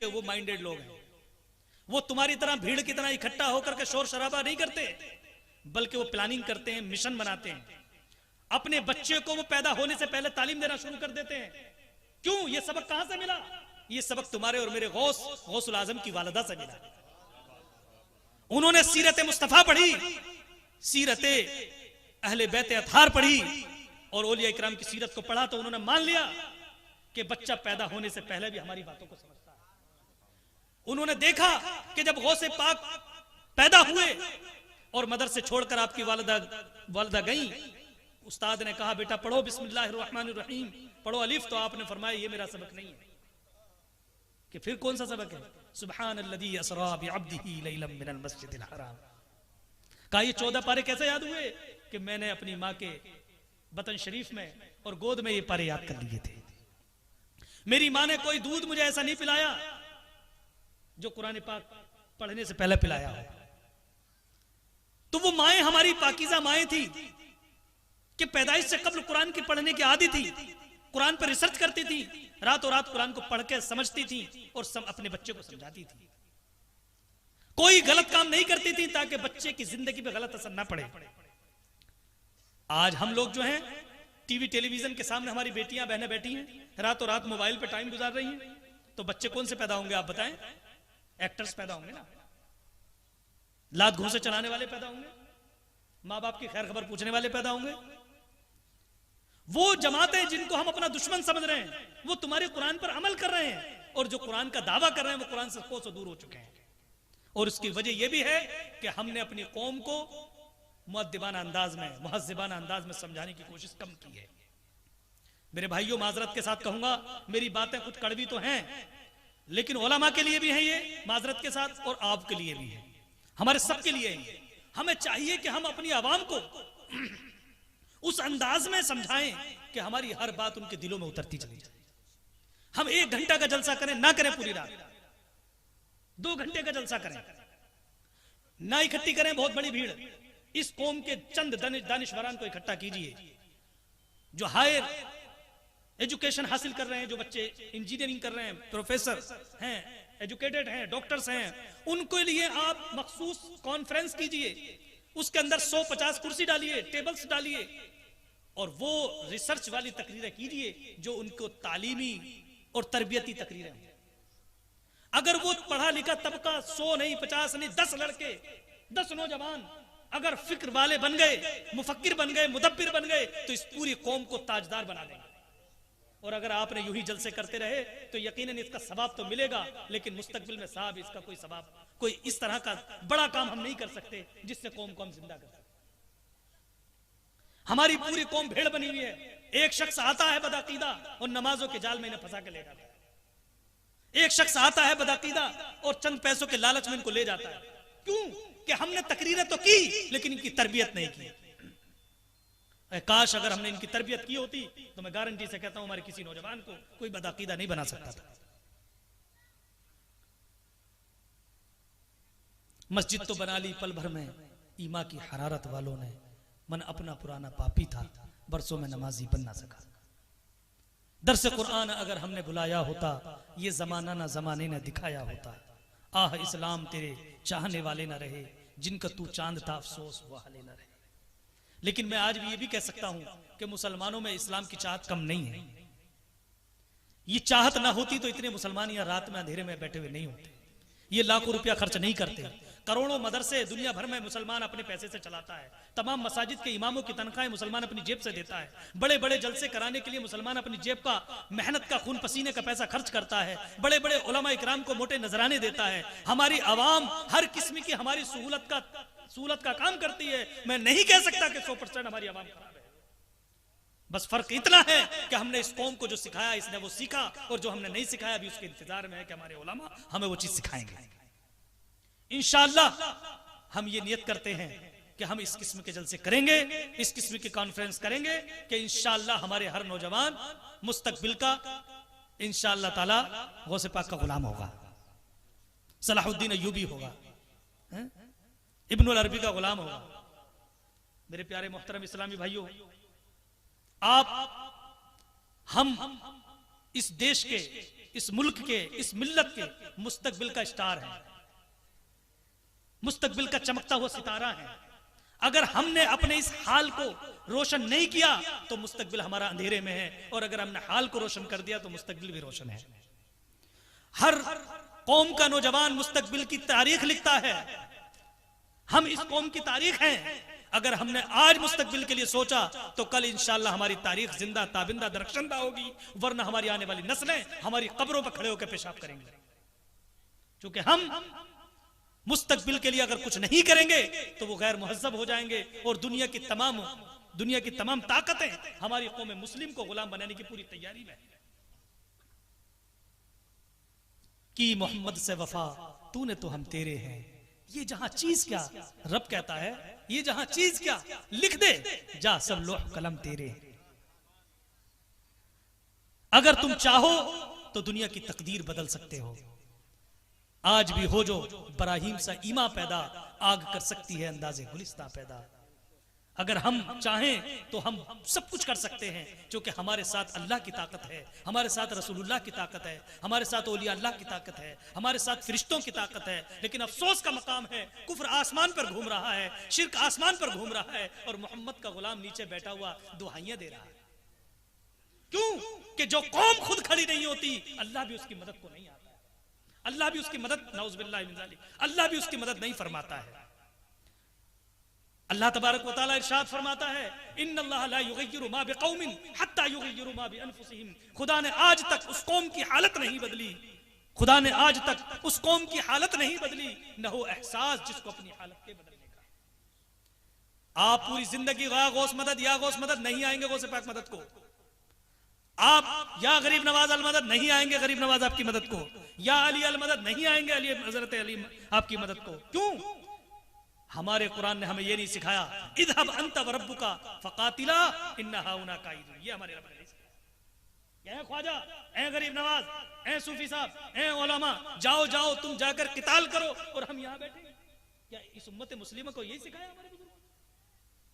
कि वो माइंडेड लोग हैं। वो तुम्हारी तरह भीड़ की तरह इकट्ठा होकर के शोर शराबा नहीं करते, बल्कि वो प्लानिंग करते हैं, मिशन बनाते हैं। अपने बच्चे को वो पैदा होने से पहले तालीम देना शुरू कर देते हैं। क्यों? ये सबक कहां से मिला? ये सबक तुम्हारे और मेरे गौसुल आजम की वालिदा से मिला। उन्होंने सीरत मुस्तफा पढ़ी, सीरत अहले बैत अतहार पढ़ी और औलिया इकराम की सीरत को पढ़ा, तो उन्होंने मान लिया कि बच्चा पैदा होने से पहले भी हमारी बातों को समझता है। उन्होंने देखा कि जब गौसे पाक पैदा हुए और मदरसे छोड़कर आपकी वालिदा गई, उस्ताद ने कहा बेटा पढ़ो बिस्मिल्लाहिर्रहमानिर्रहीम, पढ़ो अलिफ, तो आपने फरमाया ये मेरा सबक नहीं है। कि फिर कौन सा सबक है? सुब्हानल्लज़ी असरा बिअब्दिही लैलन मिनल मस्जिदिल हराम। कहा ये 14 पारे कैसे याद हुए? कि मैंने अपनी माँ के बतन शरीफ में और गोद में ये पारे याद कर लिए थे। मेरी माँ ने कोई दूध मुझे ऐसा नहीं पिलाया जो कुरान पाक पढ़ने से पहले पिलाया हो। तो वो माएं हमारी पाकीज़ा माएं थी कि पैदाइश से कब्ल कुरान की पढ़ने की आदी थी, कुरान पर रिसर्च करती थी, रातों रात कुरान को पढ़ के समझती थी और अपने बच्चे को समझाती थी। कोई गलत काम नहीं करती थी ताकि बच्चे की जिंदगी पे गलत असर ना पड़े। आज हम लोग जो हैं टीवी टेलीविजन के सामने हमारी बेटियां बहनें बैठी हैं, रातों रात मोबाइल पे टाइम गुजार रही हैं, तो बच्चे कौन से पैदा होंगे आप बताएं? एक्टर्स पैदा होंगे ना, लात घूंसे चलाने वाले पैदा होंगे, माँ बाप की खैर खबर पूछने वाले पैदा होंगे। वो जमातें जिनको हम अपना दुश्मन समझ रहे हैं, वो तुम्हारे कुरान पर अमल कर रहे हैं, और जो कुरान का दावा कर रहे हैं वो कुरान से कोसों दूर हो चुके हैं। और उसकी वजह यह भी है कि हमने अपनी कौम को मुअद्दिबाना अंदाज में, मुहज़्ज़िबाना अंदाज में समझाने की कोशिश कम की है। मेरे भाइयों, माजरत के साथ कहूंगा, मेरी बातें कुछ कड़वी तो हैं, लेकिन उलमा के लिए भी है ये, माजरत के साथ, और आपके लिए भी है, हमारे सबके लिए है। हमें चाहिए कि हम अपनी आवाम को उस अंदाज में समझाएं कि हमारी हर बात उनके दिलों में उतरती चली जाए। हम 1 घंटा का जलसा करें, ना करें पूरी रात, 2 घंटे का जलसा करें, ना इकट्ठी करें बहुत बड़ी भीड़। इस कौम के चंद दानिशवरान को इकट्ठा कीजिए जो हायर एजुकेशन हासिल कर रहे हैं, जो बच्चे इंजीनियरिंग कर रहे हैं, प्रोफेसर हैं, एजुकेटेड हैं, डॉक्टर्स हैं, उनके लिए आप मखसूस कॉन्फ्रेंस कीजिए। उसके अंदर 150 कुर्सी डालिए, टेबल्स डालिए, और वो रिसर्च वाली तकरीरें कीजिए जो उनको तालीमी और तरबियती तकरीरें हैं। अगर वो पढ़ा लिखा तबका 100 नहीं, 50 नहीं, 10 लड़के, 10 नौजवान अगर फिक्र वाले बन गए, मुफक्किर बन गए, मुदब्बिर बन गए, तो इस पूरी कौम को ताजदार बना देंगे। और अगर आपने यूं ही जलसे करते रहे तो यकीनन इसका सवाब तो मिलेगा, लेकिन मुस्तकबिल में साहब इसका कोई सवाब, कोई इस तरह का बड़ा काम हम नहीं कर सकते जिससे कौम को हम जिंदा कर सकते। हमारी पूरी कौम भेड़ बनी हुई है। एक शख्स आता है बदअकीदा और नमाजों के जाल में इन्हें फंसा के ले जाता है। एक शख्स आता है बदअकीदा और चंद पैसों के लालच में इनको ले जाता है। क्यों? कि हमने तकरीरें तो की लेकिन इनकी तरबियत नहीं की। काश अगर हमने इनकी तरबियत की होती तो मैं गारंटी से कहता हूं हमारे किसी नौजवान को कोई बदअकीदा नहीं बना सकता था। मस्जिद तो बना ली पल भर में ईमा की हरारत वालों ने, मन अपना पुराना पापी था, बरसों में नमाजी बन ना सका। दरसे कुरान अगर हमने बुलाया होता, ये जमाना ना जमाने ने दिखाया होता। आह इस्लाम तेरे चाहने वाले ना रहे, जिनका तू चांद था अफसोस वो हाले ना रहे। लेकिन मैं आज भी ये भी कह सकता हूं कि मुसलमानों में इस्लाम की चाहत कम नहीं है। ये चाहत ना होती तो इतने मुसलमान यहाँ रात में अंधेरे में बैठे हुए नहीं होते। ये लाखों रुपया खर्च नहीं करते। करोड़ों मदरसे दुनिया भर में मुसलमान अपने पैसे से चलाता है। तमाम मसाजिद के इमामों की तनख्वाहें मुसलमान अपनी जेब से देता है। बड़े बड़े जलसे कराने के लिए मुसलमान अपनी जेब का, मेहनत का, खून पसीने का पैसा खर्च करता है। बड़े बड़े उलमा इकराम को मोटे नजराने देता है। हमारी आवाम हर किस्म की हमारी सहूलत का काम करती है। मैं नहीं कह सकता कि 100% हमारी आवाम खराब है। बस फर्क इतना है कि हमने इस कौम को जो सिखाया इसने वो सीखा, और जो हमने नहीं सिखाया अभी उसके इंतजार में है कि हमारे उलमा हमें वो चीज सिखाएंगे। इंशाअल्लाह हम ये नियत करते हैं कि हम इस किस्म के जलसे करेंगे, इस किस्म की कॉन्फ्रेंस करेंगे कि इंशाअल्लाह हमारे हर नौजवान मुस्तकबिल का इंशाअल्लाह ताला गौसे पाक का गुलाम होगा, सलाहुद्दीन अय्यूबी होगा, इब्नुल अरबी का गुलाम होगा। मेरे प्यारे मोहतरम इस्लामी भाइयों, हम इस देश के, इस मुल्क के, इस मिल्लत के मुस्तकबिल का स्टार है, मुस्तकबिल का चमकता हुआ सितारा है। अगर हमने अपने इस हाल को रोशन नहीं किया तो मुस्तकबिल हमारा अंधेरे में है, और अगर हमने हाल को रोशन कर दिया तो मुस्तकबिल भी रोशन है। हर कौम का नौजवान मुस्तकबिल की तारीख लिखता है। हम इस कौम की तारीख हैं। अगर हमने आज मुस्तकबिल के लिए सोचा तो कल इंशाअल्लाह हमारी तारीख जिंदा ताबिंदा दरख्शंदा होगी, वरना हमारी आने वाली नस्लें हमारी कब्रों पर खड़े होकर पेशाब करेंगे। क्योंकि हम मुस्तकबिल के लिए अगर कुछ नहीं करेंगे तो वो गैर मुहज्जब हो जाएंगे, और दुनिया की तमाम ताकतें हमारी कौम मुस्लिम को गुलाम बनाने की पूरी तैयारी में कि मोहम्मद से वफा तूने तो हम तेरे हैं। ये जहां चीज क्या, रब कहता है ये जहां चीज क्या, लिख दे जा सब लोह कलम तेरे। अगर तुम चाहो तो दुनिया की तकदीर बदल सकते हो। आज भी हो जो बराहीम सा ईमा पैदा, आग कर सकती है अंदाजे गुलिस्ता पैदा। अगर हम चाहें तो हम सब कुछ कर सकते हैं, क्योंकि हमारे साथ अल्लाह की ताकत है, हमारे साथ रसूलुल्लाह की ताकत है, हमारे साथ औलिया अल्लाह की ताकत है, हमारे साथ फरिश्तों की ताकत है। लेकिन अफसोस का मकाम है, कुफ्र आसमान पर घूम रहा है, शिर्क आसमान पर घूम रहा है, और मोहम्मद का गुलाम नीचे बैठा हुआ दुहाइयां दे रहा है। क्यों? कि जो कौम खुद खड़ी नहीं होती अल्लाह भी उसकी मदद को नहीं आता है, अल्लाह भी उसकी मदद, नाउज़ुबिल्लाहि मिन ज़ालिक, अल्लाह भी उसकी मदद नहीं फरमाता है। अल्लाह तबारक व तआला इरशाद फरमाता है, इन्नल्लाह ला युगय्यिरु मा बिक़ौमिन हत्ता युगय्यिरु मा बिअनफुसिहिम। खुदा ने आज तक उस कौम की हालत नहीं बदली, खुदा ने आज तक उस कौम की हालत नहीं बदली, न हो एहसास जिसको अपनी हालत के बदलने का। आप पूरी जिंदगी गौस मदद या गौस मदद नहीं आएंगे गौस पाक मदद को, आप या गरीब नवाज अल मदद नहीं आएंगे गरीब नवाज आपकी मदद को, या अली अल मदद नहीं आएंगे अली हजरत अली आपकी मदद को। क्यों? हमारे कुरान ने हमें यह नहीं सिखाया इज़हब अंत व रब्बुका फकातिला इन्ना हाउना काइदुन। ये हमारे रब ने नहीं सिखाया। ख्वाजा, ए गरीब नवाज, ए सूफी साहब, ए उलमा, जाओ जाओ तुम जाकर किताल करो और हम यहाँ बैठे। क्या इस उम्मत मुस्लिम को यही सिखाया हमारे बुजुर्गों?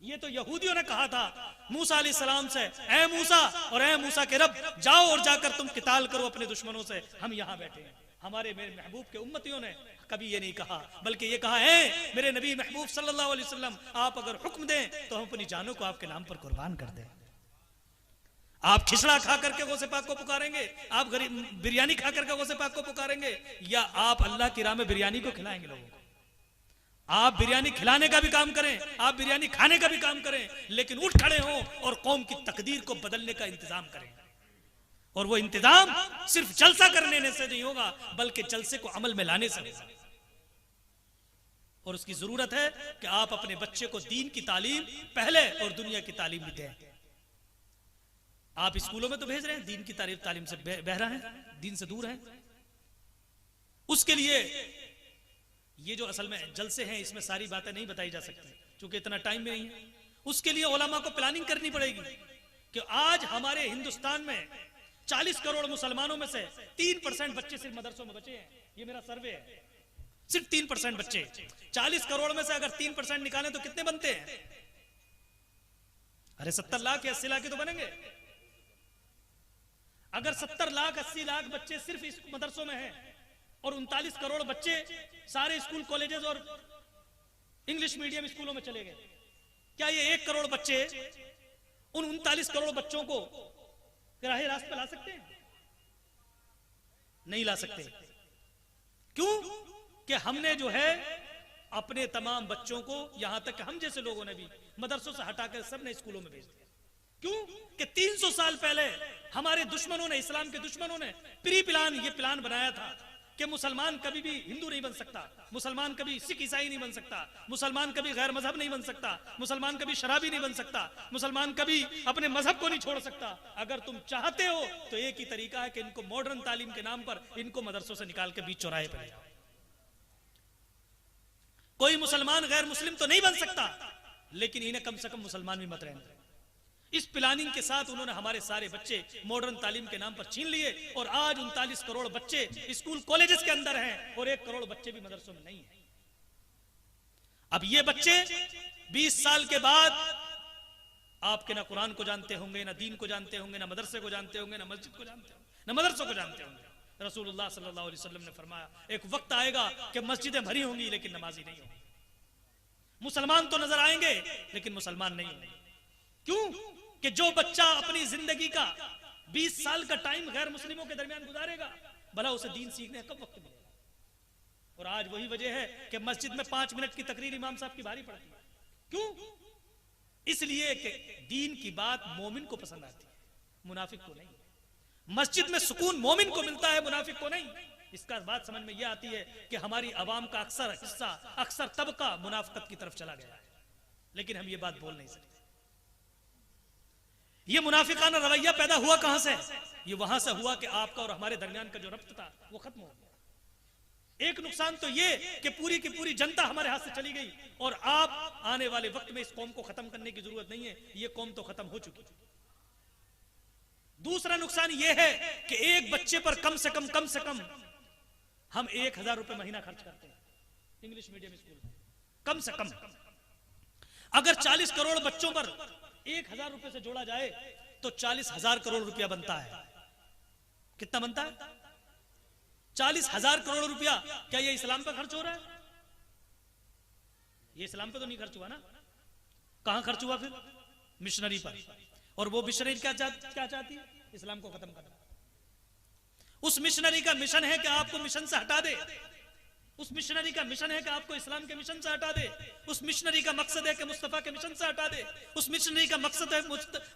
ये तो यहूदियों ने कहा था मूसा अलैहिस्सलाम से, ए मूसा और ए मूसा के रब, जाओ और जाकर तुम किताल करो अपने दुश्मनों से, हम यहाँ बैठे हैं। हमारे मेरे महबूब के उम्मतियों ने कभी ये नहीं कहा, बल्कि ये कहा है मेरे नबी महबूब सल्लल्लाहु अलैहि वसल्लम आप अगर हुक्म दें तो हम अपनी जानों को आपके नाम पर कुर्बान कर दें। आप खिचड़ा खा करके गौसे पाक को पुकारेंगे, आप बिरयानी खा करके गौसे पाक को पुकारेंगे, या आप अल्लाह की राह में बिरयानी को खिलाएंगे लोगों को? आप बिरयानी खिलाने का भी काम करें, आप बिरयानी खाने का भी काम करें, लेकिन उठ खड़े हों और कौम की तकदीर को बदलने का इंतजाम करें। और वो इंतजाम सिर्फ जलसा करने से नहीं होगा, बल्कि जलसे को अमल में लाने से होगा। और उसकी जरूरत है कि आप अपने बच्चे को दीन की तालीम पहले और दुनिया की तालीम भी दें। आप स्कूलों में तो भेज रहे हैं, दीन की तालीम से बहरा है, दीन से दूर है। उसके लिए ये जो असल में जलसे हैं इसमें सारी बातें नहीं बताई जा सकती क्योंकि इतना टाइम भी नहीं है। उसके लिए उलमा को प्लानिंग करनी पड़ेगी कि आज हमारे हिंदुस्तान में 40 करोड़ मुसलमानों में से 3% बच्चे सिर्फ मदरसों में बचे हैं। ये मेरा सर्वे है, सिर्फ 3% बच्चे। 40 करोड़ में से अगर 3% निकालें तो कितने बनते हैं? अरे 70 लाख या 80 लाख ही तो बनेंगे। अगर 70 लाख 80 लाख बच्चे सिर्फ इस मदरसों में हैं और 39 करोड़ बच्चे सारे स्कूल कॉलेजेस और इंग्लिश मीडियम स्कूलों में चले गए, क्या ये 1 करोड़ बच्चे उन 39 करोड़ बच्चों को राहे रास्ते पे ला सकते हैं? नहीं ला सकते। क्यों? कि हमने जो है अपने तमाम बच्चों को, यहां तक कि हम जैसे लोगों ने भी मदरसों से हटाकर सबने स्कूलों में भेज दिया। क्यों? कि 300 साल पहले हमारे दुश्मनों ने, इस्लाम के दुश्मनों ने प्री प्लान ये प्लान बनाया था कि मुसलमान कभी भी हिंदू नहीं बन सकता, मुसलमान कभी सिख ईसाई नहीं बन सकता, मुसलमान कभी गैर मजहब नहीं बन सकता, मुसलमान कभी शराबी नहीं बन सकता, मुसलमान कभी अपने मजहब को नहीं छोड़ सकता। अगर तुम चाहते हो तो एक ही तरीका है कि इनको मॉडर्न तालीम के नाम पर इनको मदरसों से निकाल के बीच चौराहे पर ले जाओ। कोई मुसलमान गैर मुस्लिम तो नहीं बन सकता, लेकिन इन्हें कम से कम मुसलमान भी मत रहने। इस प्लानिंग के साथ उन्होंने हमारे सारे बच्चे मॉडर्न तालीम के नाम पर छीन लिए और आज 39 करोड़ बच्चे स्कूल कॉलेजेस के अंदर हैं और 1 करोड़ बच्चे भी मदरसों में नहीं हैं। अब ये बच्चे 20 साल के बाद आपके ना कुरान को जानते होंगे, ना दीन को जानते होंगे, ना मदरसे को जानते होंगे, ना मस्जिद को जानते होंगे, ना मदरसों को जानते होंगे। रसूलुल्लाह सल्लल्लाहु अलैहि वसल्लम ने फरमाया, एक वक्त आएगा कि मस्जिदें भरी होंगी लेकिन नमाजी नहीं होंगी। मुसलमान तो नजर आएंगे लेकिन मुसलमान नहीं होंगे। क्यों? कि जो बच्चा अपनी जिंदगी का 20 साल का टाइम गैर मुस्लिमों के दरमियान गुजारेगा, भला उसे दीन सीखने कब वक्त मिलेगा? और आज वही वजह है कि मस्जिद में 5 मिनट की तकरीर इमाम साहब की भारी पड़ती है। क्यों? इसलिए कि दीन की बात मोमिन को पसंद आती है, मुनाफिक को नहीं। मस्जिद में सुकून मोमिन को मिलता है, मुनाफिक को नहीं। इसका बात समझ में यह आती है कि हमारी आवाम का अक्सर हिस्सा, अक्सर तबका मुनाफिकत की तरफ चला गया है, लेकिन हम ये बात बोल नहीं सकते। ये मुनाफिकाना रवैया पैदा हुआ कहां से? ये वहां से हुआ कि आपका और हमारे दरमियान का जो रब्त था वो खत्म हो गया। एक नुकसान तो ये कि पूरी की पूरी जनता हमारे हाथ से चली गई, और आप आने वाले वक्त में इस कौम को खत्म करने की जरूरत नहीं है, ये कौम तो खत्म हो चुकी है। दूसरा नुकसान ये है कि एक बच्चे पर कम से कम हम 1000 रुपए महीना खर्च करते हैं इंग्लिश मीडियम स्कूल में, कम से कम। अगर 40 करोड़ बच्चों पर 1000 रुपए से जोड़ा जाए तो 40,000 करोड़ रुपया बनता है। कितना बनता है? 40,000 करोड़ रुपया। क्या ये इस्लाम पर खर्च हो रहा है? ये इस्लाम पे तो नहीं खर्च हुआ ना। कहां खर्च हुआ फिर? मिशनरी पर। और वो मिशनरी क्या चाहती है? इस्लाम को खत्म करना। उस मिशनरी का मिशन है कि आपको मिशन से हटा दे। उस मिशनरी का मिशन है कि आपको इस्लाम के मिशन से हटा दे। उस मिशनरी का मकसद है कि मुस्तफा के मिशन से हटा दे। उस मिशनरी का मकसद है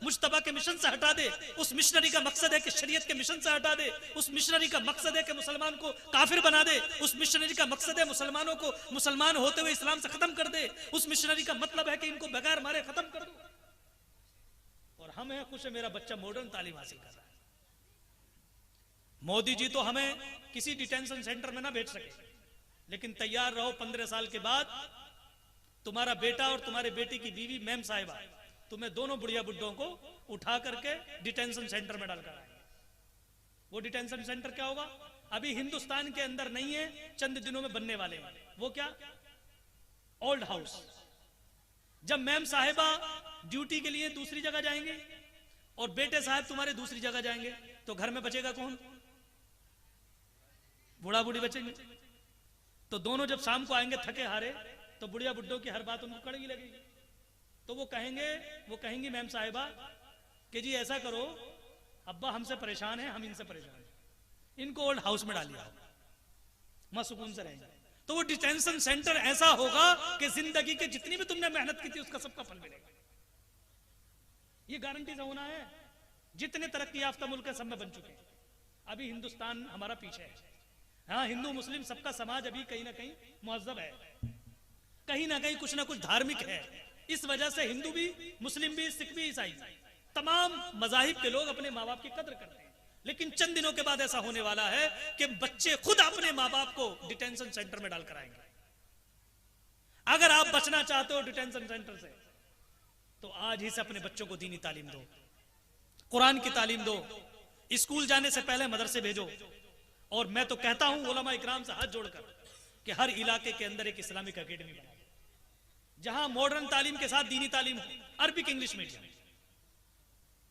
मुस्तफा के मिशन से हटा दे। उस मिशनरी का मकसद है कि शरीयत के मिशन से हटा दे। उस मिशनरी का मकसद है कि मुसलमान को काफिर बना दे। उस मिशनरी का मकसद है मुसलमानों को मुसलमान होते हुए इस्लाम से खत्म कर दे। उस मिशनरी का मतलब है कि इनको बगैर मारे खत्म कर दो। और हम हैं खुश है मेरा बच्चा मॉडर्न तालीम हासिल कर रहा है। मोदी जी तो हमें किसी डिटेंशन सेंटर में ना भेज सके, लेकिन तैयार रहो 15 साल के बाद तुम्हारा बेटा और तुम्हारे बेटी की बीवी मैम साहिबा तुम्हें दोनों बुढ़िया बुड्ढों को उठा करके डिटेंशन सेंटर में डालकर आएंगे। वो डिटेंशन सेंटर क्या होगा? अभी हिंदुस्तान के अंदर नहीं है, चंद दिनों में बनने वाले हैं। वो क्या? Old house. जब मैम साहिबा ड्यूटी के लिए दूसरी जगह जाएंगे और बेटे साहब तुम्हारे दूसरी जगह जाएंगे, तो घर में बचेगा कौन? बूढ़ा बूढ़ी बचेंगे। तो दोनों जब शाम को आएंगे थके हारे, तो बुढ़िया बुड्ढों की हर बात उनको कड़वी लगेगी। तो वो कहेंगी मैम साहिबा कि जी ऐसा करो, अब्बा हमसे परेशान है, हम इनसे परेशान हैं, इनको ओल्ड हाउस में डालिए, वहां सुकून से रहेंगे। तो वो डिटेंशन सेंटर ऐसा होगा कि जिंदगी के जितनी भी तुमने मेहनत की थी उसका सबका फल मिलेगा। ये गारंटी से होना है। जितने तरक्की याफ्ता मुल्क सब में बन चुके हैं, अभी हिंदुस्तान हमारा पीछे है। हाँ, हिंदू मुस्लिम सबका समाज अभी कहीं ना कहीं मुहज्जब है, कहीं ना कहीं कुछ ना कुछ धार्मिक है। इस वजह से हिंदू भी, मुस्लिम भी, सिख भी, ईसाई, तमाम मजाहिब के लोग अपने माँ बाप की कद्र करते हैं। लेकिन चंद दिनों के बाद ऐसा होने वाला है कि बच्चे खुद अपने माँ बाप को डिटेंशन सेंटर में डालकर आएंगे। अगर आप बचना चाहते हो डिटेंशन सेंटर से, तो आज ही से अपने बच्चों को दीनी तालीम दो, कुरान की तालीम दो। स्कूल जाने से पहले मदरसे भेजो। और मैं तो कहता हूं उलमा इकराम से हाथ जोड़कर कि हर इलाके के अंदर एक इस्लामिक एकेडमी बनाओ, जहां मॉडर्न तालीम के साथ दीनी तालीम हो, अरबिक इंग्लिश मीडियम।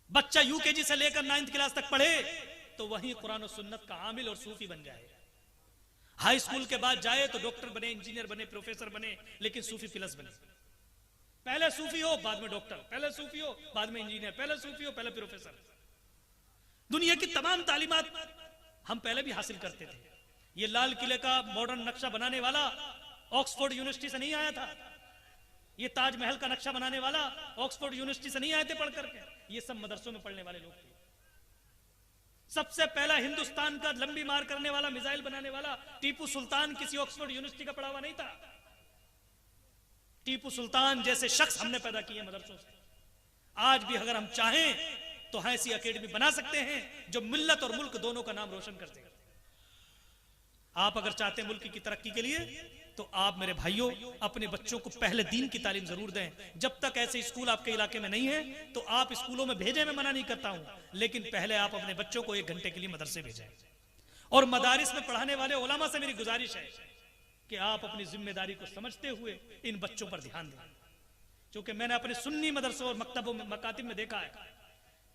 बच्चा यूकेजी से लेकर 9th क्लास तक पढ़े तो वहीं कुरान और सुन्नत का आमिल और सूफी बन जाए। हाई स्कूल के बाद जाए तो डॉक्टर बने, इंजीनियर बने, प्रोफेसर बने, लेकिन सूफी प्लस बने। पहले सूफी हो बाद में डॉक्टर, पहले सूफी हो बाद में इंजीनियर, पहले सूफी हो पहले प्रोफेसर। दुनिया की तमाम तालीमात हम पहले भी हासिल करते थे। ये लाल किले का मॉडर्न नक्शा बनाने वाला ऑक्सफोर्ड यूनिवर्सिटी से नहीं आया था। ये ताजमहल का नक्शा बनाने वाला ऑक्सफोर्ड यूनिवर्सिटी से नहीं आए थे पढ़ करके। ये सब मदरसों में पढ़ने वाले लोग थे। सबसे पहला हिंदुस्तान का लंबी मार करने वाला, मिसाइल बनाने वाला टीपू सुल्तान किसी ऑक्सफोर्ड यूनिवर्सिटी का पढ़ा हुआ नहीं था। टीपू सुल्तान जैसे शख्स हमने पैदा किए मदरसों से। आज भी अगर हम चाहें तो ऐसी एकेडमी बना सकते हैं जो मिल्लत और मुल्क दोनों का नाम रोशन कर देगा। आप अगर चाहते हैं मुल्क की तरक्की के लिए, तो आप मेरे भाइयों अपने बच्चों को पहले दीन की तालीम जरूर दें। जब तक ऐसे स्कूल आपके इलाके में नहीं है तो आप स्कूलों में भेजें, मैं मना नहीं करता हूं, लेकिन पहले आप अपने बच्चों को 1 घंटे के लिए मदरसे भेजें। और मदारिस में पढ़ाने वाले उलमा से मेरी गुजारिश है कि आप अपनी जिम्मेदारी को समझते हुए इन बच्चों पर ध्यान दें। क्योंकि मैंने अपने सुन्नी मदरसों और मकतबों में, मकातिब में देखा है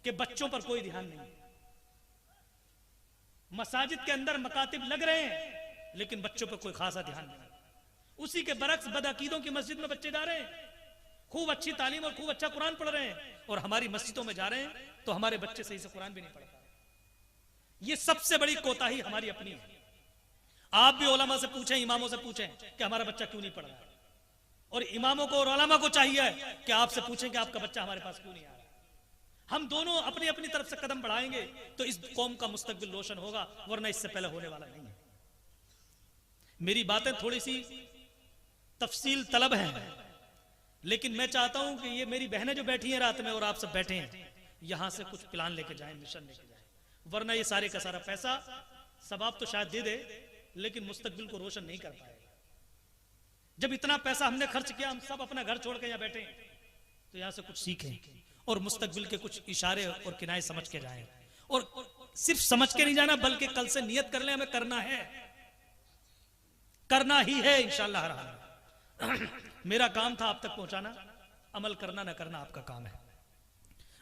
कि बच्चों पर कोई ध्यान नहीं। मसाजिद के अंदर मकातिब लग रहे हैं लेकिन बच्चों पर कोई खासा ध्यान नहीं। उसी के बरक्स बदअकीदों की मस्जिद में बच्चे जा रहे हैं, खूब अच्छी तालीम और खूब अच्छा कुरान पढ़ रहे हैं, और हमारी मस्जिदों में जा रहे हैं तो हमारे बच्चे सही से कुरान भी नहीं पढ़ पा रहे। ये सबसे बड़ी कोताही हमारी अपनी है। आप भी उलमा से पूछें, इमामों से पूछें कि हमारा बच्चा क्यों नहीं पढ़ रहा है, और इमामों को और उलमा को चाहिए कि आपसे पूछें कि आपका बच्चा हमारे पास क्यों नहीं आ रहा। हम दोनों अपनी अपनी तरफ से कदम बढ़ाएंगे तो इस कौम का मुस्तकबिल रोशन होगा, वरना इससे पहले होने वाला नहीं है। मेरी बातें थोड़ी सी तफसील तलब हैं, लेकिन मैं चाहता हूं कि ये मेरी बहनें जो बैठी हैं रात में और आप सब बैठे हैं, यहां से कुछ प्लान लेके जाएं, मिशन लेके जाएं, वरना ये सारे का सारा पैसा सवाब तो शायद दे दे लेकिन मुस्तकबिल को रोशन नहीं कर पाएगा। जब इतना पैसा हमने खर्च किया, हम सब अपना घर छोड़ के यहाँ बैठे हैं, तो यहां से कुछ सीखें और मुस्तकबिल के कुछ इशारे और किनारे समझ के जाएं, और सिर्फ समझ के नहीं जाना बल्कि कल से नियत कर लें हमें करना है, करना ही है इंशाअल्लाह हर हाल। मेरा काम था आप तक पहुंचाना, अमल करना ना करना आपका काम है।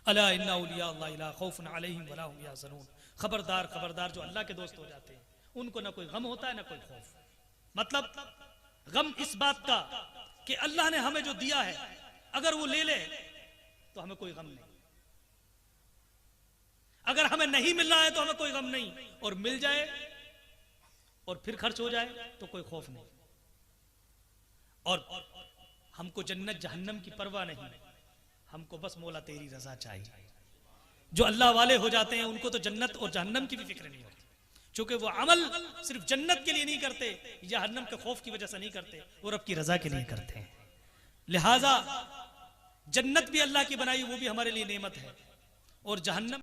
अला इन्ना औलिया अल्लाह ला खौफुन अलैहिम वला हुम यहज़नून। खबरदार खबरदार, जो अल्लाह के दोस्त हो जाते हैं उनको ना कोई गम होता है ना कोई खौफ। मतलब गम इस बात का कि अल्लाह ने हमें जो दिया है अगर वो ले ले तो हमें कोई गम नहीं, अगर हमें नहीं मिल रहा है तो हमें कोई गम नहीं, और मिल जाए और फिर खर्च हो जाए तो कोई खौफ नहीं। और हमको जन्नत जहन्नम की परवाह नहीं, हमको बस मौला तेरी रजा चाहिए। जो अल्लाह वाले हो जाते हैं उनको तो जन्नत और जहन्नम की भी फिक्र नहीं होती, क्योंकि वो अमल सिर्फ जन्नत के लिए नहीं करते, जहन्नम के खौफ की वजह से नहीं करते, वो रब की रजा के लिए करते हैं। लिहाजा जन्नत भी अल्लाह की बनाई, वो भी हमारे लिए नेमत है, और जहन्नम